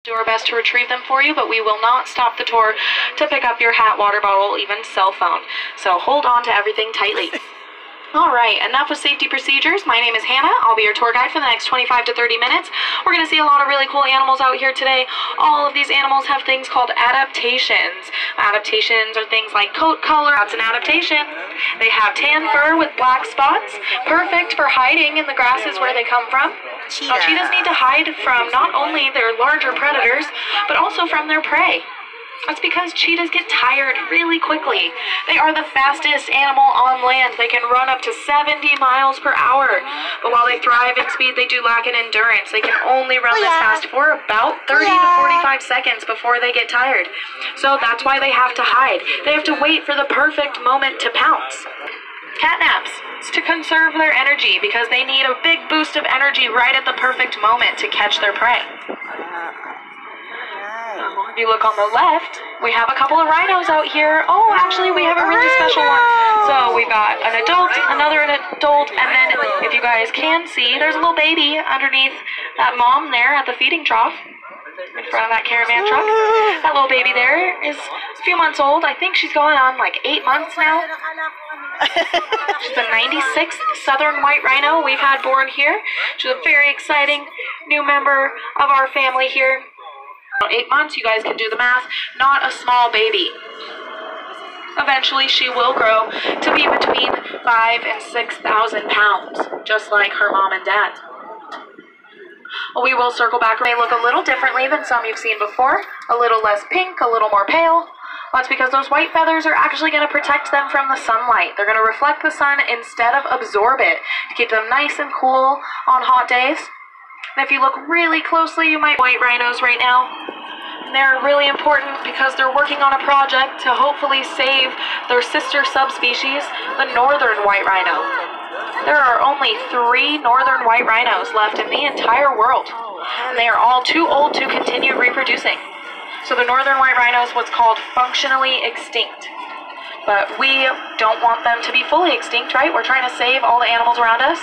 Do our best to retrieve them for you, but we will not stop the tour to pick up your hat, water bottle, even cell phone. So hold on to everything tightly. All right, enough with safety procedures. My name is Hannah. I'll be your tour guide for the next 25 to 30 minutes. We're going to see a lot of really cool animals out here today. All of these animals have things called adaptations. Adaptations are things like coat color. That's an adaptation. They have tan fur with black spots, perfect for hiding in the grasses where they come from. Now, cheetahs need to hide from not only their larger predators, but also from their prey. That's because cheetahs get tired really quickly. They are the fastest animal on land. They can run up to 70 miles per hour. But while they thrive in speed, they do lack in endurance. They can only run this fast for about 30 to 45 seconds before they get tired. So that's why they have to hide. They have to wait for the perfect moment to pounce. Catnaps. It's to conserve their energy because they need a big boost of energy right at the perfect moment to catch their prey. If you look on the left, we have a couple of rhinos out here. Oh, actually, we have a really special one. So we've got an adult, another adult, and then if you guys can see, there's a little baby underneath that mom there at the feeding trough in front of that caravan truck. That little baby there is a few months old. I think she's going on like 8 months now. She's a 96th Southern White Rhino we've had born here. She's a very exciting new member of our family here. 8 months, you guys can do the math, not a small baby. Eventually, she will grow to be between 5,000 and 6,000 pounds, just like her mom and dad. We will circle back. They look a little differently than some you've seen before, a little less pink, a little more pale. That's because those white feathers are actually going to protect them from the sunlight. They're going to reflect the sun instead of absorb it to keep them nice and cool on hot days. And if you look really closely, you might white rhinos right now. And they're really important because they're working on a project to hopefully save their sister subspecies, the northern white rhino. There are only 3 northern white rhinos left in the entire world. And they are all too old to continue reproducing. So the northern white rhino is what's called functionally extinct. But we don't want them to be fully extinct, right? We're trying to save all the animals around us.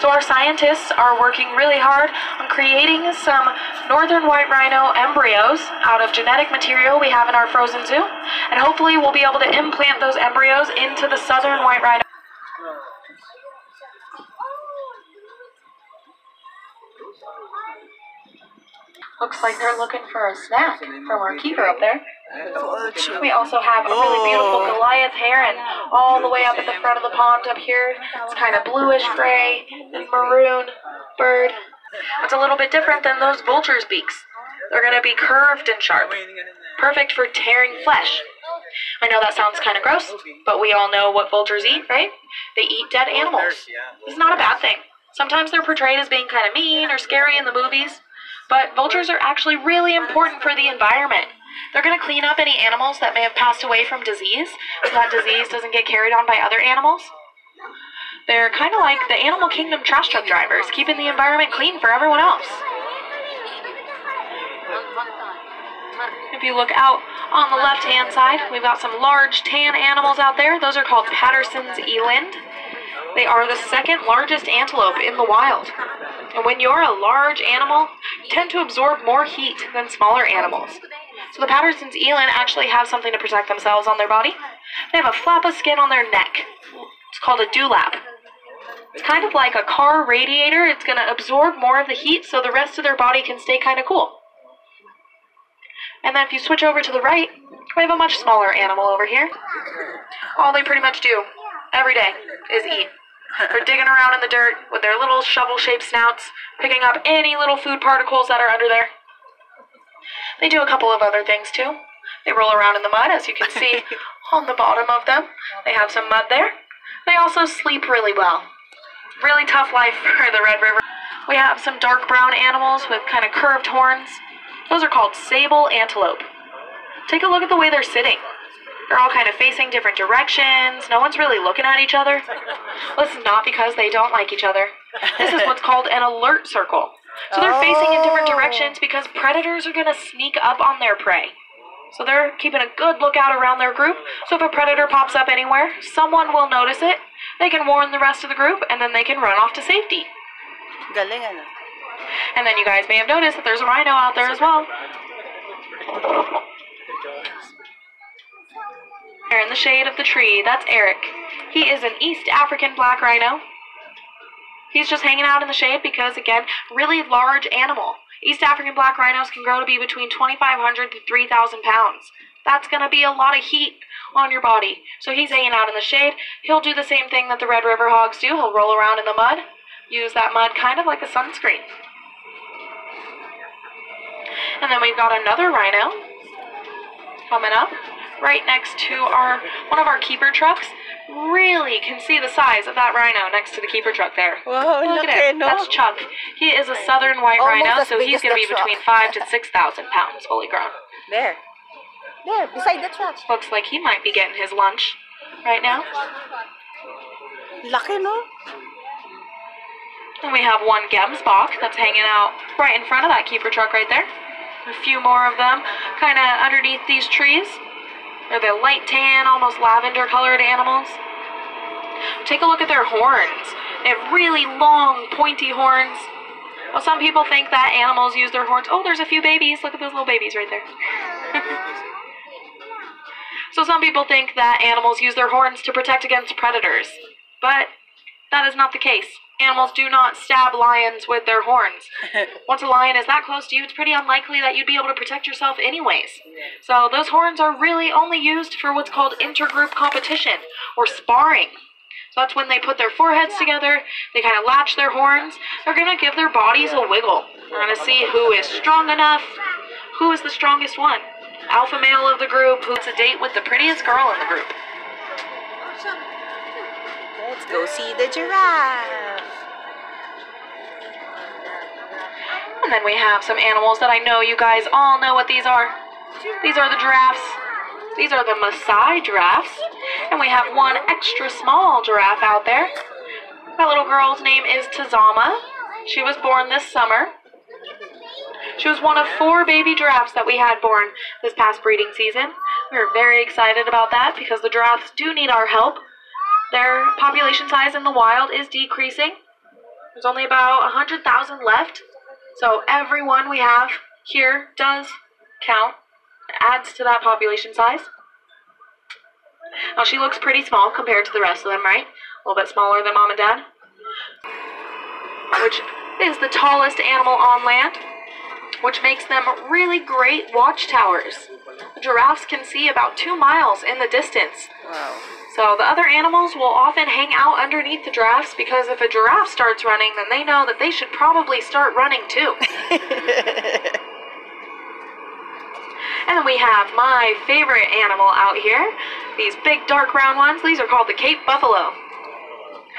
So our scientists are working really hard on creating some northern white rhino embryos out of genetic material we have in our frozen zoo. And hopefully we'll be able to implant those embryos into the southern white rhino. Looks like they're looking for a snack from our keeper up there. We also have a really beautiful Goliath heron all the way up at the front of the pond up here. It's kind of bluish gray and maroon bird. It's a little bit different than those vultures' beaks. They're going to be curved and sharp, perfect for tearing flesh. I know that sounds kind of gross, but we all know what vultures eat, right? They eat dead animals. It's not a bad thing. Sometimes they're portrayed as being kind of mean or scary in the movies, but vultures are actually really important for the environment. They're going to clean up any animals that may have passed away from disease, so that disease doesn't get carried on by other animals. They're kind of like the animal kingdom trash truck drivers, keeping the environment clean for everyone else. If you look out on the left-hand side, we've got some large tan animals out there. Those are called Patterson's eland. They are the second largest antelope in the wild. And when you're a large animal, you tend to absorb more heat than smaller animals. So the Patterson's eland actually have something to protect themselves on their body. They have a flap of skin on their neck. It's called a dewlap. It's kind of like a car radiator. It's going to absorb more of the heat so the rest of their body can stay kind of cool. And then if you switch over to the right, we have a much smaller animal over here. All they pretty much do every day is eat. They're digging around in the dirt with their little shovel-shaped snouts, picking up any little food particles that are under there. They do a couple of other things too. They roll around in the mud, as you can see on the bottom of them. They have some mud there. They also sleep really well. Really tough life for the Red River. We have some dark brown animals with kind of curved horns. Those are called sable antelope. Take a look at the way they're sitting. They're all kind of facing different directions. No one's really looking at each other. Well, this is not because they don't like each other. This is what's called an alert circle. So they're facing in different directions because predators are going to sneak up on their prey. So they're keeping a good lookout around their group. So if a predator pops up anywhere, someone will notice it. They can warn the rest of the group, and then they can run off to safety. And then you guys may have noticed that there's a rhino out there as well. There in the shade of the tree, that's Eric. He is an East African black rhino. He's just hanging out in the shade because, again, really large animal. East African black rhinos can grow to be between 2,500 to 3,000 pounds. That's going to be a lot of heat on your body. So he's hanging out in the shade. He'll do the same thing that the Red River hogs do. He'll roll around in the mud, use that mud kind of like a sunscreen. And then we've got another rhino coming up right next to one of our keeper trucks. Really can see the size of that rhino next to the keeper truck there. Whoa, look at it. No? That's Chuck. He is a southern white rhino, so he's going to be between 5,000 to 6,000 pounds fully grown. There, beside the truck. Looks like he might be getting his lunch right now. Lucky, no? And we have one Gemsbach that's hanging out right in front of that keeper truck right there. A few more of them kind of underneath these trees. They're the light tan, almost lavender colored animals. Take a look at their horns. They have really long, pointy horns. Well, some people think that animals use their horns. Oh, there's a few babies. Look at those little babies right there. So some people think that animals use their horns to protect against predators. But that is not the case. Animals do not stab lions with their horns. Once a lion is that close to you, it's pretty unlikely that you'd be able to protect yourself anyways. So those horns are really only used for what's called intergroup competition, or sparring. So that's when they put their foreheads together, they kind of latch their horns. They're going to give their bodies a wiggle. They're going to see who is strong enough, who is the strongest one. Alpha male of the group, who's a date with the prettiest girl in the group. Let's go see the giraffe. And then we have some animals that I know you guys all know what these are. These are the giraffes. These are the Maasai giraffes. And we have one extra small giraffe out there. That little girl's name is Tazama. She was born this summer. She was one of 4 baby giraffes that we had born this past breeding season. We were very excited about that because the giraffes do need our help. Their population size in the wild is decreasing. There's only about 100,000 left. So everyone we have here does count. It adds to that population size. Now she looks pretty small compared to the rest of them, right? A little bit smaller than Mom and Dad. Which is the tallest animal on land, which makes them really great watchtowers. The giraffes can see about 2 miles in the distance. Wow. So the other animals will often hang out underneath the giraffes because if a giraffe starts running, then they know that they should probably start running too. And then we have my favorite animal out here. These big dark brown ones. These are called the Cape Buffalo.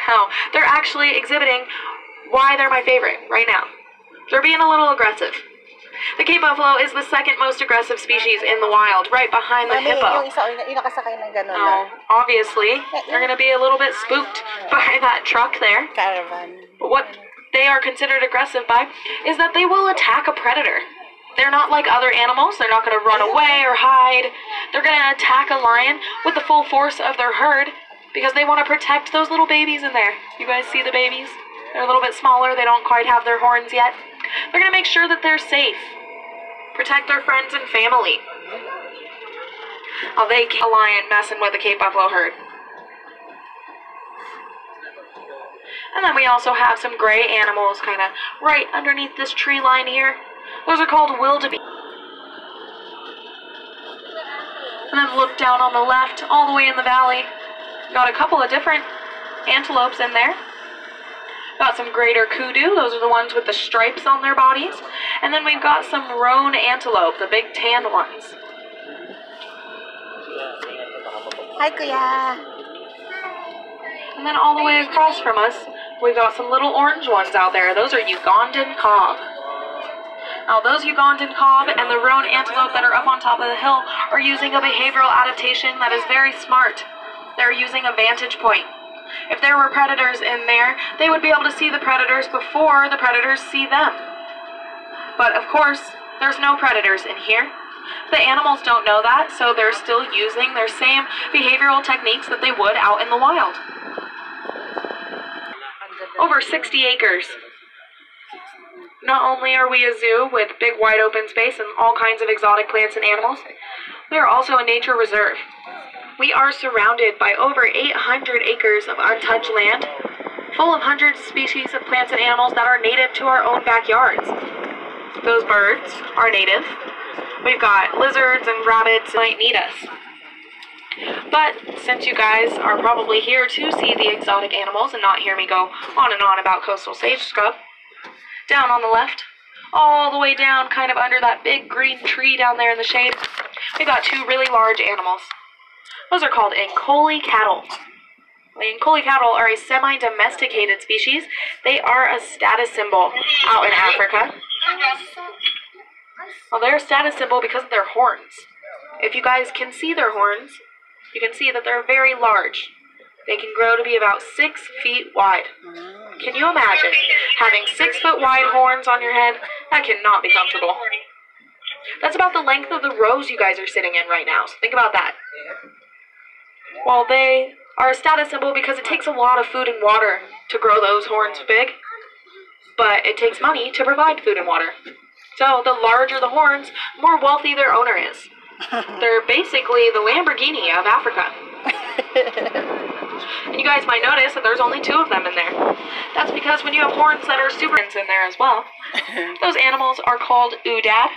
Now, they're actually exhibiting why they're my favorite right now. They're being a little aggressive. The Cape Buffalo is the second most aggressive species in the wild, right behind the hippo. Now, obviously, they're going to be a little bit spooked by that truck there. But what they are considered aggressive by is that they will attack a predator. They're not like other animals. They're not going to run away or hide. They're going to attack a lion with the full force of their herd because they want to protect those little babies in there. You guys see the babies? They're a little bit smaller. They don't quite have their horns yet. They're going to make sure that they're safe. Protect their friends and family. Oh, they a lion messing with the Cape Buffalo herd. And then we also have some gray animals kind of right underneath this tree line here. Those are called wildebeest. And then look down on the left, all the way in the valley. Got a couple of different antelopes in there. Got some greater kudu, those are the ones with the stripes on their bodies. And then we've got some roan antelope, the big tan ones. Hi, Kuya. And then all the way across from us, we've got some little orange ones out there. Those are Ugandan cob. Now those Ugandan cob and the roan antelope that are up on top of the hill are using a behavioral adaptation that is very smart. They're using a vantage point. If there were predators in there, they would be able to see the predators before the predators see them. But of course, there's no predators in here. The animals don't know that, so they're still using their same behavioral techniques that they would out in the wild. Over 60 acres. Not only are we a zoo with big wide open space and all kinds of exotic plants and animals, we are also a nature reserve. We are surrounded by over 800 acres of untouched land, full of hundreds of species of plants and animals that are native to our own backyards. Those birds are native. We've got lizards and rabbits that might need us. But since you guys are probably here to see the exotic animals and not hear me go on and on about coastal sage scrub, down on the left, all the way down kind of under that big green tree down there in the shade, we've got two really large animals. Those are called Kikoy cattle. The Kikoy cattle are a semi-domesticated species. They are a status symbol out in Africa. Well, they're a status symbol because of their horns. If you guys can see their horns, you can see that they're very large. They can grow to be about 6 feet wide. Can you imagine having 6 foot wide horns on your head? That cannot be comfortable. That's about the length of the rows you guys are sitting in right now, so think about that. Well, they are a status symbol because it takes a lot of food and water to grow those horns big, but it takes money to provide food and water. So the larger the horns, the more wealthy their owner is. They're basically the Lamborghini of Africa. And you guys might notice that there's only 2 of them in there. That's because when you have horns that are super in there as well, those animals are called Udad,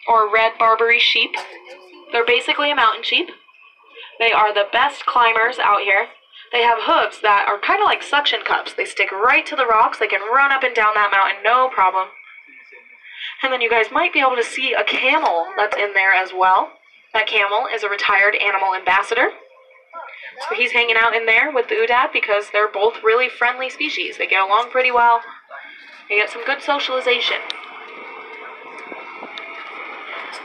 or red Barbary sheep. They're basically a mountain sheep. They are the best climbers out here. They have hooves that are kind of like suction cups. They stick right to the rocks. They can run up and down that mountain, no problem. And then you guys might be able to see a camel that's in there as well. That camel is a retired animal ambassador. So he's hanging out in there with the Udad because they're both really friendly species. They get along pretty well. They get some good socialization.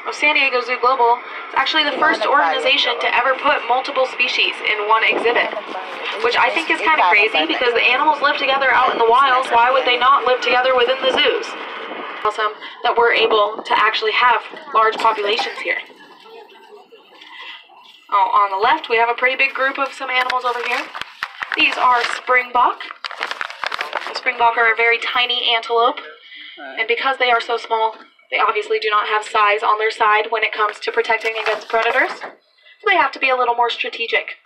Well, San Diego Zoo Global is actually the first organization to ever put multiple species in one exhibit, which I think is kind of crazy because the animals live together out in the wild. Why would they not live together within the zoos? Awesome that we're able to actually have large populations here. Oh, on the left, we have a pretty big group of some animals over here. These are springbok. The springbok are a very tiny antelope, and because they are so small, they obviously do not have size on their side when it comes to protecting against predators, so they have to be a little more strategic.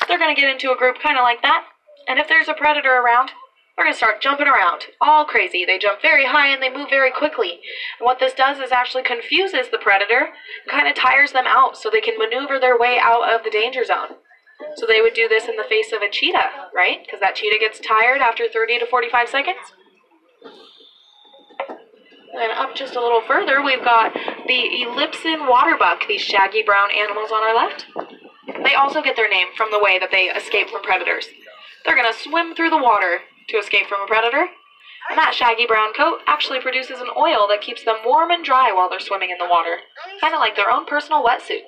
They're going to get into a group kind of like that, and if there's a predator around, they're going to start jumping around, all crazy. They jump very high and they move very quickly. And what this does is actually confuses the predator and kind of tires them out so they can maneuver their way out of the danger zone. So they would do this in the face of a cheetah, right? Because that cheetah gets tired after 30 to 45 seconds. And up just a little further, we've got the Ellipsin waterbuck, these shaggy brown animals on our left. They also get their name from the way that they escape from predators. They're going to swim through the water to escape from a predator, and that shaggy brown coat actually produces an oil that keeps them warm and dry while they're swimming in the water, kind of like their own personal wetsuit.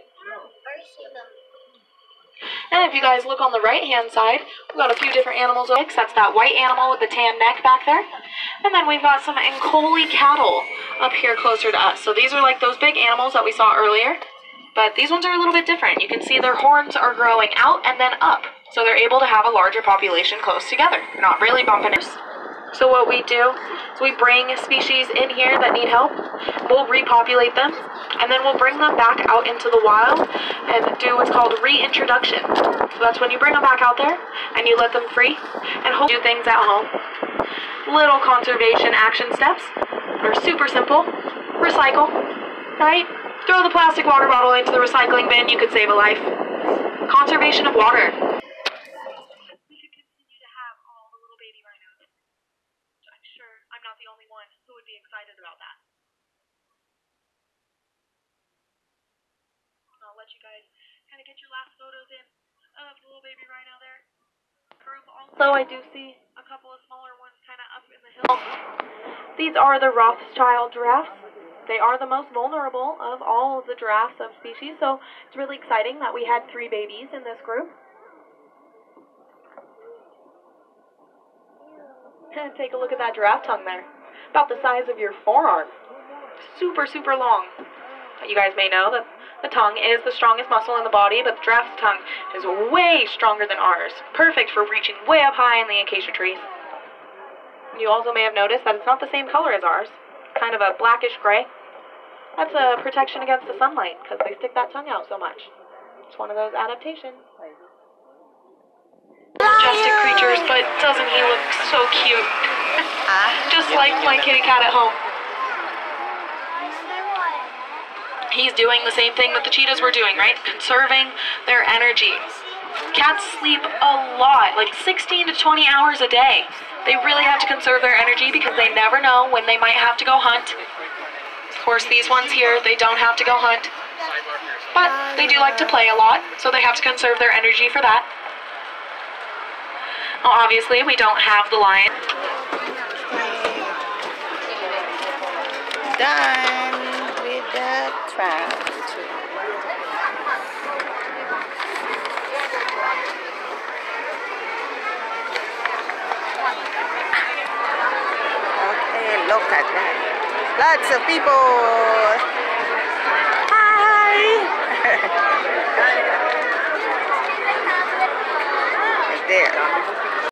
And if you guys look on the right-hand side, we've got a few different animals. That's that white animal with the tan neck back there. And then we've got some Kikoy cattle up here closer to us. So these are like those big animals that we saw earlier, but these ones are a little bit different. You can see their horns are growing out and then up, so they're able to have a larger population close together, not really bumping us. So what we do is we bring species in here that need help, we'll repopulate them, and then we'll bring them back out into the wild and do what's called reintroduction. So that's when you bring them back out there and you let them free and do things at home. Little conservation action steps are super simple. Recycle, right? Throw the plastic water bottle into the recycling bin, you could save a life. Conservation of water. We could continue to have all the little baby rhinos. I'm sure I'm not the only one who would be excited about that. I'll let you guys kind of get your last photos in of the little baby rhino there. Also, I do see a couple of smaller ones kind of up in the hill. These are the Rothschild giraffes. They are the most vulnerable of all of the giraffes subspecies, so it's really exciting that we had 3 babies in this group. Take a look at that giraffe tongue there. About the size of your forearm. Super, super long. You guys may know that the tongue is the strongest muscle in the body, but the giraffe's tongue is way stronger than ours. Perfect for reaching way up high in the acacia trees. You also may have noticed that it's not the same color as ours. kind of a blackish gray. That's a protection against the sunlight because they stick that tongue out so much. It's one of those adaptations. Majestic creatures, but doesn't he look so cute? Just like my kitty cat at home. He's doing the same thing that the cheetahs were doing, right? Conserving their energy. Cats sleep a lot, like 16 to 20 hours a day. They really have to conserve their energy because they never know when they might have to go hunt. Of course, these ones here, they don't have to go hunt. But they do like to play a lot, so they have to conserve their energy for that. Well, obviously, we don't have the lion. Done with the TRAM. Okay, look at that. Lots of people. Hi. Right there.